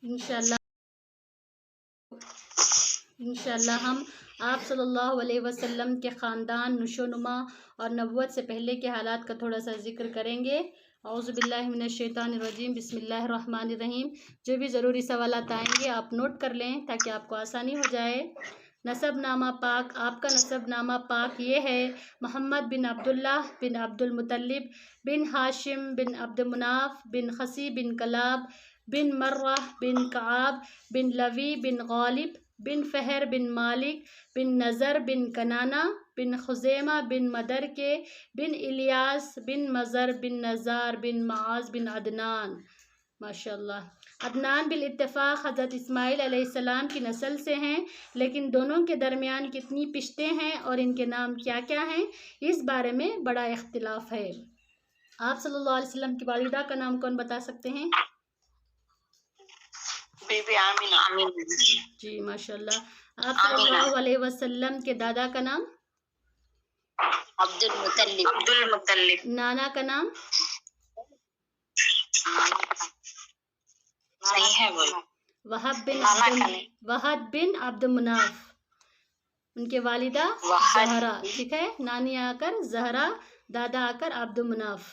انشاءاللہ ہم آپ صلی اللہ علیہ وسلم کے خاندان، نشو و نما اور نبوت سے پہلے کے حالات کا تھوڑا سا ذکر کریں گے۔ اعوذ باللہ من الشیطان الرجیم، بسم اللہ الرحمن الرحیم۔ جو بھی ضروری سوالات آئیں گے آپ نوٹ کر لیں تاکہ آپ کو آسانی ہو جائے۔ نسب نامہ پاک، آپ کا نسب نامہ پاک یہ ہے: محمد بن عبداللہ بن عبد المطلب بن ہاشم بن عبد مناف بن خسی بن کلاب بن مرہ بن کعاب بن لوی بن غالب بن فہر بن مالک بن نظر بن کنانہ بن خزیمہ بن مدر کے بن الیاس بن مزر بن نزار بن معاذ بن عدنان۔ ماشاءاللہ۔ عدنان بالاتفاق حضرت اسماعیل علیہ السلام کی نسل سے ہیں، لیکن دونوں کے درمیان کتنی پشتیں ہیں اور ان کے نام کیا کیا ہیں اس بارے میں بڑا اختلاف ہے۔ آپ صلی اللہ علیہ وسلم کی والدہ کا نام کون بتا سکتے ہیں؟ بی بی آمینہ۔ جی ماشاءاللہ۔ آپ صلی اللہ علیہ وسلم کے دادا کا نام؟ عبد المطلب۔ نانا کا نام؟ نہیں ہے وہ۔ وہب بن عبد مناف۔ ان کے والدہ زہرا، ٹھیک ہے، نانی آ کر زہرا، دادا آ کر عبد مناف۔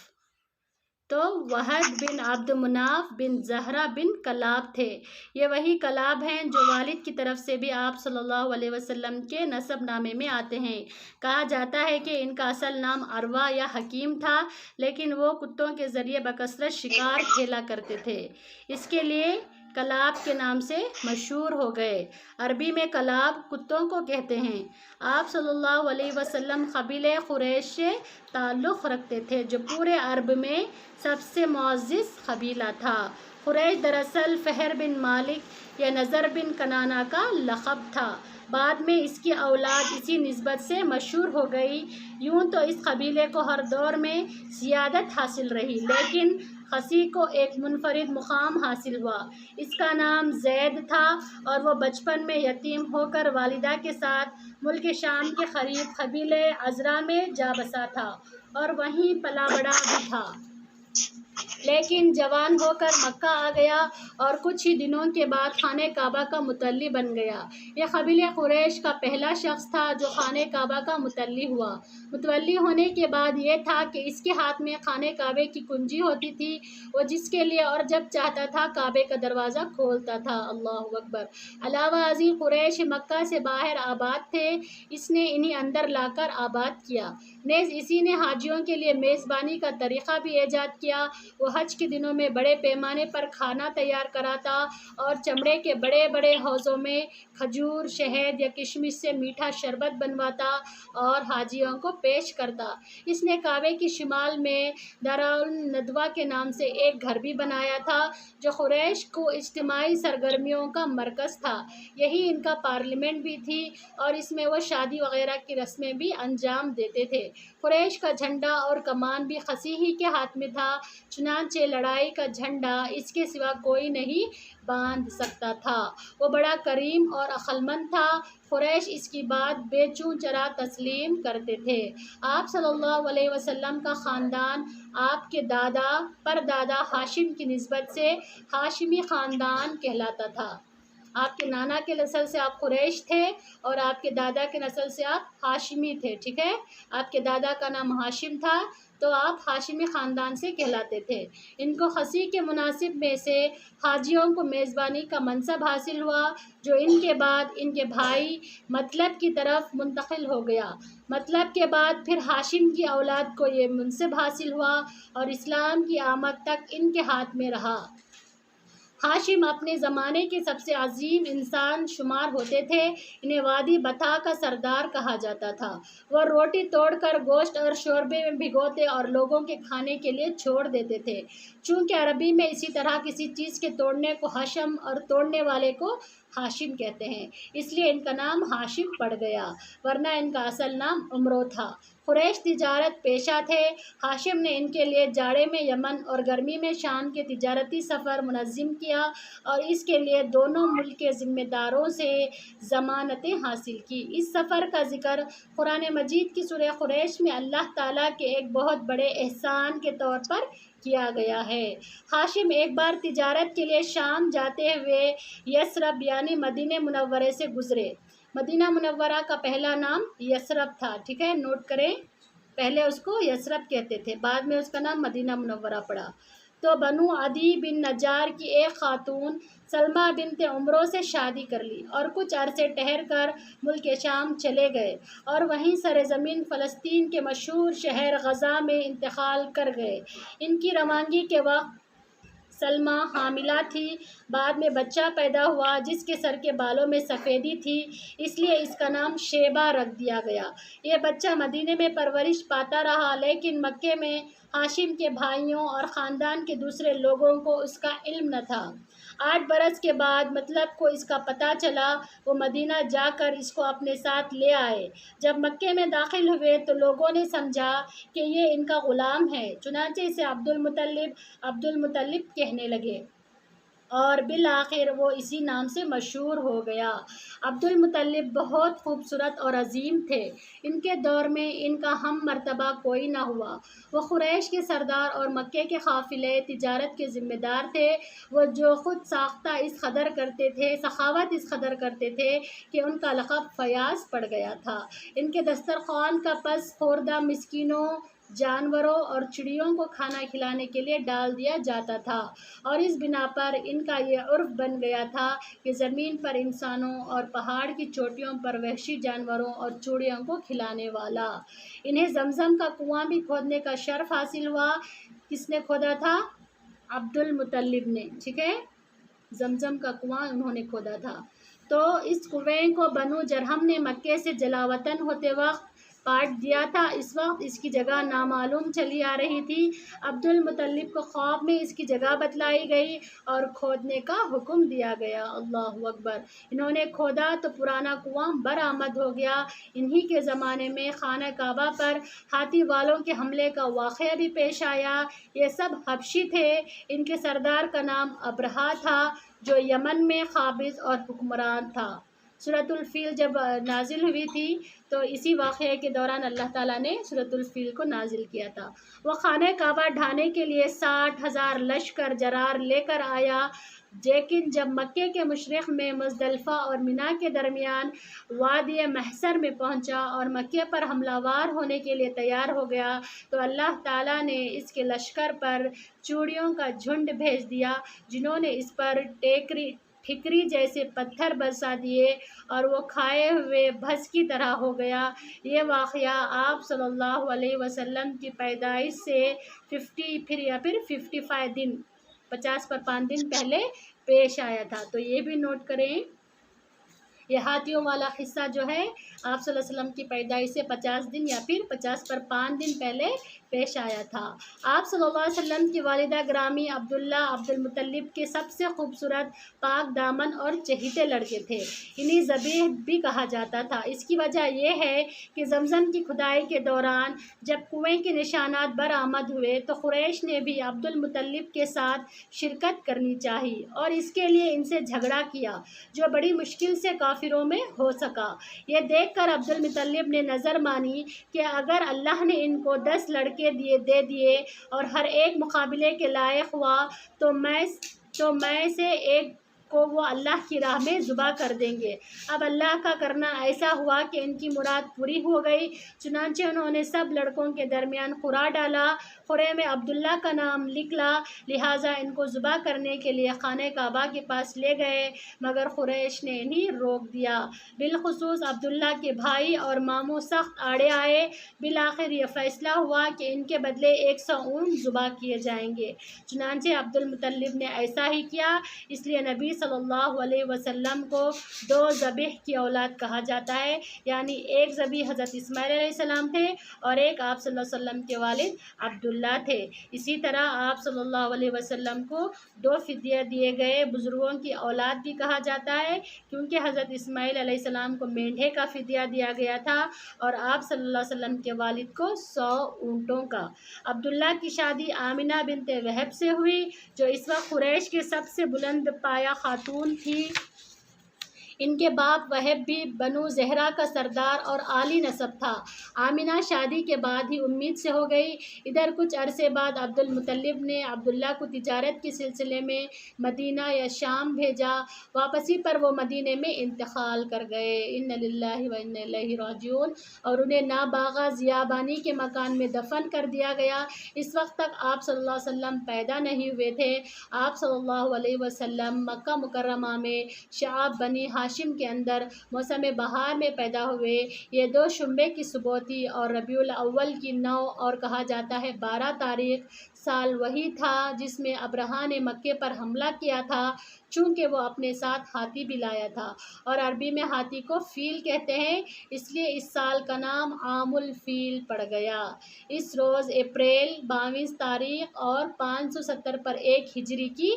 تو وہب بن عبد مناف بن زہرا بن کلاب تھے۔ یہ وہی کلاب ہیں جو والد کی طرف سے بھی آپ صلی اللہ علیہ وسلم کے نسب نامے میں آتے ہیں۔ کہا جاتا ہے کہ ان کا اصل نام عروہ یا حکیم تھا، لیکن وہ کتوں کے ذریعے بکثرت شکار کھیلا کرتے تھے، اس کے لیے کلاب کے نام سے مشہور ہو گئے۔ عربی میں کلاب کتوں کو کہتے ہیں۔ آپ صلی اللہ علیہ وسلم قبیلہ قریش سے تعلق رکھتے تھے، جو پورے عرب میں سب سے معزز قبیلہ تھا۔ قریش دراصل فہر بن مالک یا نظر بن کنانہ کا لقب تھا، بعد میں اس کی اولاد اسی نسبت سے مشہور ہو گئی۔ یوں تو اس قبیلے کو ہر دور میں سیادت حاصل رہی، لیکن خسی کو ایک منفرد مقام حاصل ہوا۔ اس کا نام زید تھا اور وہ بچپن میں یتیم ہو کر والدہ کے ساتھ ملک شام کے قریب قبیلہ عذرا میں جا بسا تھا اور وہیں پلا بڑھا بھی تھا، لیکن جوان ہو کر مکہ آ گیا اور کچھ ہی دنوں کے بعد خانہ کعبہ کا متولی بن گیا۔ یہ قبیلہ قریش کا پہلا شخص تھا جو خانہ کعبہ کا متولی ہوا۔ متولی ہونے کے بعد یہ تھا کہ اس کے ہاتھ میں خانہ کعبہ کی کنجی ہوتی تھی، وہ جس کے لیے اور جب چاہتا تھا کعبے کا دروازہ کھولتا تھا۔ اللہ اکبر۔ علاوہ ازیں قریش مکہ سے باہر آباد تھے، اس نے انہیں اندر لا کر آباد کیا۔ نیز اسی نے حاجیوں کے لیے میزبانی کا طریقہ بھی ایجاد کیا۔ وہ حج کے دنوں میں بڑے پیمانے پر کھانا تیار کراتا اور چمڑے کے بڑے بڑے حوضوں میں کھجور، شہد یا کشمش سے میٹھا شربت بنواتا اور حاجیوں کو پیش کرتا۔ اس نے کعبے کی شمال میں دارالندوہ کے نام سے ایک گھر بھی بنایا تھا، جو قریش کو اجتماعی سرگرمیوں کا مرکز تھا۔ یہی ان کا پارلیمنٹ بھی تھی اور اس میں وہ شادی وغیرہ کی رسمیں بھی انجام دیتے تھے۔ قریش کا جھنڈا اور کمان بھی خسی ہی کے ہاتھ میں تھا، چنانچہ لڑائی کا جھنڈا اس کے سوا کوئی نہیں باندھ سکتا تھا۔ وہ بڑا کریم اور عقلمند تھا۔ قریش اس کی بات بے چوں چرا تسلیم کرتے تھے۔ آپ صلی اللہ علیہ وسلم کا خاندان آپ کے دادا پردادا ہاشم کی نسبت سے ہاشمی خاندان کہلاتا تھا۔ آپ کے نانا کے نسل سے آپ قریش تھے اور آپ کے دادا کے نسل سے آپ ہاشمی تھے، ٹھیک ہے۔ آپ کے دادا کا نام ہاشم تھا تو آپ ہاشمی خاندان سے کہلاتے تھے۔ ان کو خسی کے مناسب میں سے حاجیوں کو میزبانی کا منصب حاصل ہوا، جو ان کے بعد ان کے بھائی مطلب کی طرف منتقل ہو گیا۔ مطلب کے بعد پھر ہاشم کی اولاد کو یہ منصب حاصل ہوا اور اسلام کی آمد تک ان کے ہاتھ میں رہا۔ ہاشم اپنے زمانے کے سب سے عظیم انسان شمار ہوتے تھے۔ انہیں وادی بطح کا سردار کہا جاتا تھا۔ وہ روٹی توڑ کر گوشت اور شوربے میں بھگوتے اور لوگوں کے کھانے کے لیے چھوڑ دیتے تھے۔ چونکہ عربی میں اسی طرح کسی چیز کے توڑنے کو حشم اور توڑنے والے کو ہاشم کہتے ہیں، اس لیے ان کا نام ہاشم پڑ گیا، ورنہ ان کا اصل نام عمرو تھا۔ قریش تجارت پیشہ تھے۔ ہاشم نے ان کے لیے جاڑے میں یمن اور گرمی میں شام کے تجارتی سفر منظم کیا اور اس کے لیے دونوں ملک کے ذمہ داروں سے ضمانتیں حاصل کی۔ اس سفر کا ذکر قرآن مجید کی سورہ قریش میں اللہ تعالیٰ کے ایک بہت بڑے احسان کے طور پر کیا گیا ہے۔ ہاشم ایک بار تجارت کے لیے شام جاتے ہوئے یثرب یعنی مدینہ منورے سے گزرے۔ مدینہ منورہ کا پہلا نام یثرب تھا، ٹھیک ہے، نوٹ کریں، پہلے اس کو یثرب کہتے تھے، بعد میں اس کا نام مدینہ منورہ پڑا۔ تو بنو عدی بن نجار کی ایک خاتون سلمہ بنت عمرو سے شادی کر لی اور کچھ عرصے ٹھہر کر ملک شام چلے گئے اور وہیں سرزمین فلسطین کے مشہور شہر غزہ میں انتقال کر گئے۔ ان کی روانگی کے وقت سلمہ حاملہ تھی، بعد میں بچہ پیدا ہوا جس کے سر کے بالوں میں سفیدی تھی، اس لیے اس کا نام شیبہ رکھ دیا گیا۔ یہ بچہ مدینے میں پرورش پاتا رہا، لیکن مکے میں ہاشم کے بھائیوں اور خاندان کے دوسرے لوگوں کو اس کا علم نہ تھا۔ 8 برس کے بعد مطلب کو اس کا پتہ چلا، وہ مدینہ جا کر اس کو اپنے ساتھ لے آئے۔ جب مکے میں داخل ہوئے تو لوگوں نے سمجھا کہ یہ ان کا غلام ہے، چنانچہ اسے عبد المطلب کہنے لگے اور بالآخر وہ اسی نام سے مشہور ہو گیا۔ عبد المطلب بہت خوبصورت اور عظیم تھے، ان کے دور میں ان کا ہم مرتبہ کوئی نہ ہوا۔ وہ قریش کے سردار اور مکے کے قافلے تجارت کے ذمہ دار تھے۔ وہ جو خود ساختہ اس قدر کرتے تھے، سخاوت اس قدر کرتے تھے کہ ان کا لقب فیاض پڑ گیا تھا۔ ان کے دسترخوان کا پس خوردہ مسکینوں، جانوروں اور چڑیوں کو کھانا کھلانے کے لیے ڈال دیا جاتا تھا، اور اس بنا پر ان کا یہ عرف بن گیا تھا کہ زمین پر انسانوں اور پہاڑ کی چوٹیوں پر وحشی جانوروں اور چڑیوں کو کھلانے والا۔ انہیں زمزم کا کنواں بھی کھودنے کا شرف حاصل ہوا۔ کس نے کھودا تھا؟ عبد المطلب نے، ٹھیک ہے، زمزم کا کنواں انہوں نے کھودا تھا۔ تو اس کنویں کو بنو جرہم نے مکے سے جلا وطن ہوتے وقت کاٹ دیا تھا۔ اس وقت اس کی جگہ نامعلوم چلی آ رہی تھی۔ عبد المطلب کو خواب میں اس کی جگہ بتلائی گئی اور کھودنے کا حکم دیا گیا۔ اللہ اکبر! انہوں نے کھودا تو پرانا کنواں برآمد ہو گیا۔ انہی کے زمانے میں خانہ کعبہ پر ہاتھی والوں کے حملے کا واقعہ بھی پیش آیا۔ یہ سب حبشی تھے۔ ان کے سردار کا نام ابرہہ تھا جو یمن میں قابض اور حکمران تھا۔ سورۃ الفیل جب نازل ہوئی تھی تو اسی واقعے کے دوران اللہ تعالیٰ نے سورۃ الفیل کو نازل کیا تھا۔ وہ خانہ کعبہ ڈھانے کے لیے 60,000 لشکر جرار لے کر آیا، لیکن جب مکے کے مشرق میں مزدلفہ اور منا کے درمیان وادی محشر میں پہنچا اور مکے پر حملہ ور ہونے کے لیے تیار ہو گیا تو اللہ تعالیٰ نے اس کے لشکر پر چوڑیوں کا جھنڈ بھیج دیا، جنہوں نے اس پر ٹھکری جیسے پتھر برسا دیے اور وہ کھائے ہوئے بھس کی طرح ہو گیا۔ یہ واقعہ آپ صلی اللہ علیہ وسلم کی پیدائش سے 55 دن 50 پر 5 دن پہلے پیش آیا تھا۔ تو یہ بھی نوٹ کریں، یہ ہاتھیوں والا قصہ جو ہے آپ صلی اللہ علیہ وسلم کی پیدائش سے 50 دن یا پھر 50 پر 5 دن پہلے پیش آیا تھا۔ آپ صلی اللہ علیہ وسلم کی والدہ گرامی عبداللہ عبد المطلب کے سب سے خوبصورت، پاک دامن اور چہیتے لڑکے تھے۔ انہیں ذبیح بھی کہا جاتا تھا۔ اس کی وجہ یہ ہے کہ زمزم کی کھدائی کے دوران جب کنویں کے نشانات برآمد ہوئے تو قریش نے بھی عبد المطلب کے ساتھ شرکت کرنی چاہی اور اس کے لیے ان سے جھگڑا کیا، جو بڑی مشکل سے کافروں میں ہو سکا۔ یہ دیکھ کر عبد المطلب نے نظر مانی کہ اگر اللہ نے ان کو 10 لڑکے دے دیے اور ہر ایک مقابلے کے لائق ہوا تو میں سے ایک کو وہ اللہ کی راہ میں ذبح کر دیں گے۔ اب اللہ کا کرنا ایسا ہوا کہ ان کی مراد پوری ہو گئی، چنانچہ انہوں نے سب لڑکوں کے درمیان قرعہ ڈالا، قرعے میں عبداللہ کا نام نکلا، لہٰذا ان کو ذبح کرنے کے لیے خانہ کعبہ کے پاس لے گئے، مگر قریش نے انہیں روک دیا۔ بالخصوص عبداللہ کے بھائی اور ماموں سخت آڑے آئے۔ بالآخر یہ فیصلہ ہوا کہ ان کے بدلے 100 اونٹ ذبح کیے جائیں گے۔ چنانچہ عبد المطلب نے ایسا ہی کیا۔ اس لیے نبی صلی اللہ علیہ وسلم کو 2 ذبیح کی اولاد کہا جاتا ہے، یعنی ایک ذبیح حضرت اسماعیل علیہ السلام تھے اور ایک آپ صلی اللہ علیہ وسلم کے والد عبداللہ تھے۔ اسی طرح آپ صلی اللہ علیہ وسلم کو 2 فدیہ دیے گئے بزرگوں کی اولاد بھی کہا جاتا ہے، کیونکہ حضرت اسماعیل علیہ السلام کو مینڈھے کا فدیہ دیا گیا تھا اور آپ صلی اللہ علیہ وسلم کے والد کو 100 اونٹوں کا۔ عبداللہ کی شادی آمنہ بنت وہب سے ہوئی، جو اس وقت قریش کی سب سے بلند پایہ خاتون تھی۔ ان کے باپ وہب بھی بنو زہرا کا سردار اور عالی نسب تھا۔ آمنہ شادی کے بعد ہی امید سے ہو گئی۔ ادھر کچھ عرصے بعد عبد المطلب نے عبداللہ کو تجارت کے سلسلے میں مدینہ یا شام بھیجا۔ واپسی پر وہ مدینے میں انتقال کر گئے۔ انا للہ و انا الیہ راجعون۔ اور انہیں ناباغہ ضیابانی کے مکان میں دفن کر دیا گیا۔ اس وقت تک آپ صلی اللہ علیہ وسلم پیدا نہیں ہوئے تھے۔ آپ صلی اللہ علیہ وسلم مکہ مکرمہ میں شعب بنی ہاشم کے اندر موسم بہار میں پیدا ہوئے۔ یہ 2 شنبے کی صبح تھی اور ربیع الاول کی 9 اور کہا جاتا ہے 12 تاریخ۔ سال وہی تھا جس میں ابرہہ نے مکے پر حملہ کیا تھا، چونکہ وہ اپنے ساتھ ہاتھی بھی لایا تھا اور عربی میں ہاتھی کو فیل کہتے ہیں، اس لیے اس سال کا نام عام الفیل پڑ گیا۔ اس روز اپریل 22 تاریخ اور 570 پر 1 ہجری کی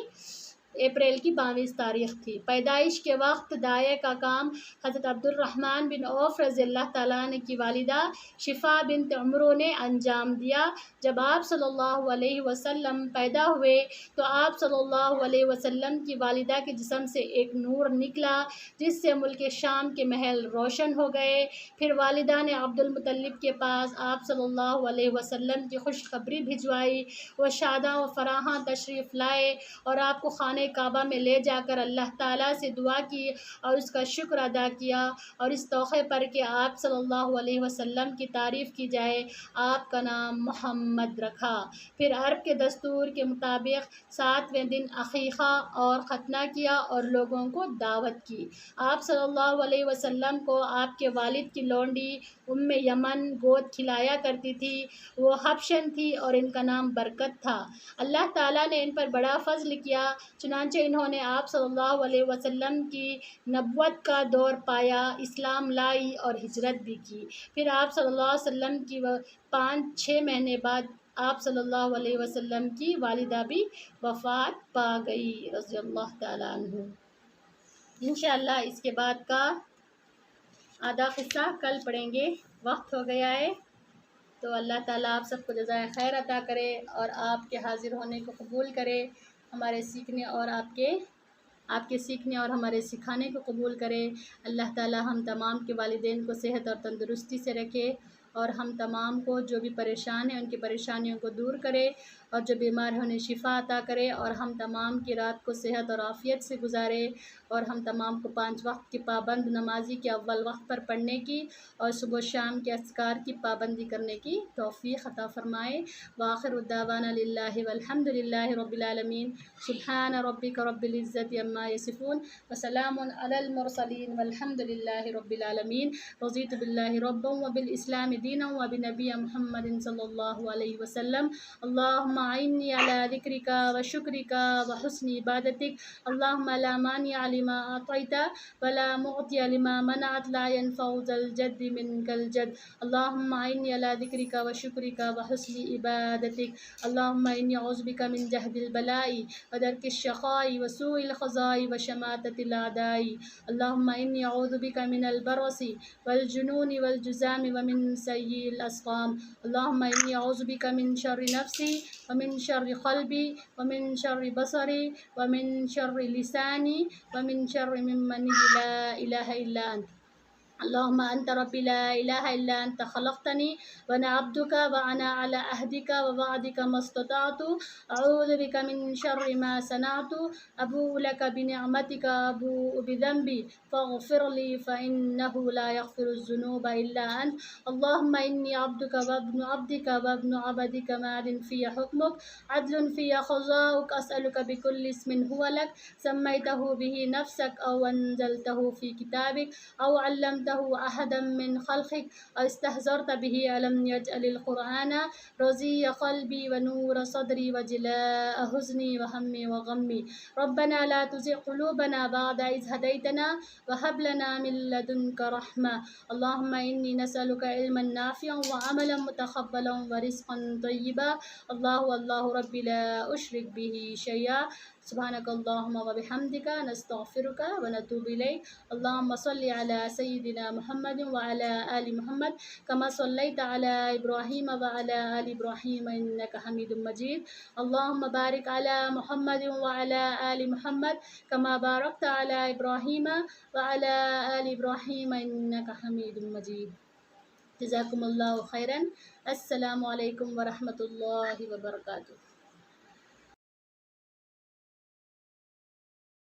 اپریل کی 22 تاریخ تھی۔ پیدائش کے وقت داعیہ کا کام حضرت عبد الرحمن بن عوف رضی اللہ تعالیٰ عنہ کی والدہ شفا بنت عمرو نے انجام دیا۔ جب آپ صلی اللہ علیہ وسلم پیدا ہوئے تو آپ صلی اللہ علیہ وسلم کی والدہ کے جسم سے ایک نور نکلا جس سے ملک شام کے محل روشن ہو گئے۔ پھر والدہ نے عبد المطلب کے پاس آپ صلی اللہ علیہ وسلم کی خوشخبری بھجوائی۔ وہ شاداں و فراہاں تشریف لائے اور آپ کو خانہ کعبہ میں لے جا کر اللہ تعالیٰ سے دعا کی اور اس کا شکر ادا کیا، اور اس توقع پر کہ آپ صلی اللہ علیہ وسلم کی تعریف کی جائے آپ کا نام محمد رکھا۔ پھر عرب کے دستور کے مطابق 7ویں دن عقیقہ اور ختنہ کیا اور لوگوں کو دعوت کی۔ آپ صلی اللہ علیہ وسلم کو آپ کے والد کی لونڈی یمن گود کھلایا کرتی تھی۔ وہ حبشن تھی اور ان کا نام برکت تھا۔ اللہ تعالیٰ نے ان پر بڑا فضل کیا، چنانچہ انہوں نے آپ صلی اللہ علیہ وسلم کی نبوت کا دور پایا، اسلام لائی اور ہجرت بھی کی۔ پھر آپ صلی اللہ علیہ وسلم کی 5-6 مہینے بعد آپ صلی اللہ علیہ وسلم کی والدہ بھی وفات پا گئی رضی اللہ تعالیٰ عنہ۔ انشاءاللہ اس کے بعد کا آدھا قصہ کل پڑھیں گے۔ وقت ہو گیا ہے تو اللہ تعالیٰ آپ سب کو جزائے خیر عطا کرے اور آپ کے حاضر ہونے کو قبول کرے، ہمارے سیکھنے اور آپ کے سیکھنے اور ہمارے سکھانے کو قبول کرے۔ اللہ تعالیٰ ہم تمام کے والدین کو صحت اور تندرستی سے رکھے اور ہم تمام کو جو بھی پریشان ہیں ان کی پریشانیوں کو دور کرے اور جو بیمار ہیں انہیں شفا عطا کرے، اور ہم تمام کی رات کو صحت اور عافیت سے گزارے، اور ہم تمام کو 5 وقت کی پابند نمازی کے اول وقت پر پڑھنے کی اور صبح و شام کے اذکار کی پابندی کرنے کی توفیق عطا فرمائے۔ وآخر دعوانا للہ والحمد للہ رب العالمین۔ سبحان ربک رب العزت عما یصفون وسلام علی المرسلین والحمد للہ رب العالمین۔ رضیت باللہ ربا وبالاسلام دینا وبنبی محمد صلی اللہ علیہ وسلم۔ اللہم اعنی علی ذکرک وشکرک وحسن عبادتک۔ اللہم لا مانع لما اعطیت ولا معطی لما منعت لا ينفع ذا الجد منک الجد۔ اللہم اعنی علی ذکرک وشکرک وحسن عبادتک۔ اللہم انی اعوذ بک من جہد البلاء ودرک الشقاء وسوء القضاء وشماتۃ الاعداء۔ اللہم انی اعوذ بک من البرص والجنون والجذام ومن سیء الاسقام۔ اللہم انی اعوذ بک من شر نفسی ومن شر قلبی ومن شر بصری ومن شر لسانی ومن شر ممن لا الہ الا انت۔ اللہم انت ربی لا الہ الا انت خلقتنی وانا عبدک وانا علی عہدک ووعدک ما استطعت اعوذ بک من شر ما صنعت ابوء لک بنعمتک ابوء بذنبی فاغفر لی فانہ لا یغفر الذنوب الا انت۔ اللہم انی عبدک وابن عبدک وابن عبدک ماض فی حکمک عدل فی قضاؤک اسألک بکل اسم هو لک سمیتہ بہ نفسک او انزلتہ فی کتابک او علمتہ احدا من خلقک او استحضرت بہ علم یجعل القرآن رضی قلبی ونور صدری وجلاء حزنی وہمی وغمی۔ ربنا لا تزغ قلوبنا بعد اذ ہدیتنا وہب لنا من لدنک رحمہ۔ اللہم انی نسألک علما نافعا وعملا متقبلا ورزقا طیبا۔ اللہ ربی لا اشرک بہ شیئا۔ سبحانك اللهم وبحمدك نستغفرك ونتوب إليك. اللهم صل على سيدنا محمد وعلى آل محمد كما صليت على إبراهيم وعلى آل إبراهيم إنك حميد مجيد. اللهم بارك على محمد وعلى آل محمد كما باركت على إبراهيم وعلى آل إبراهيم إنك حميد مجيد. جزاكم الله خيرا. السلام علیکم ورحمۃ اللہ وبرکاتہ.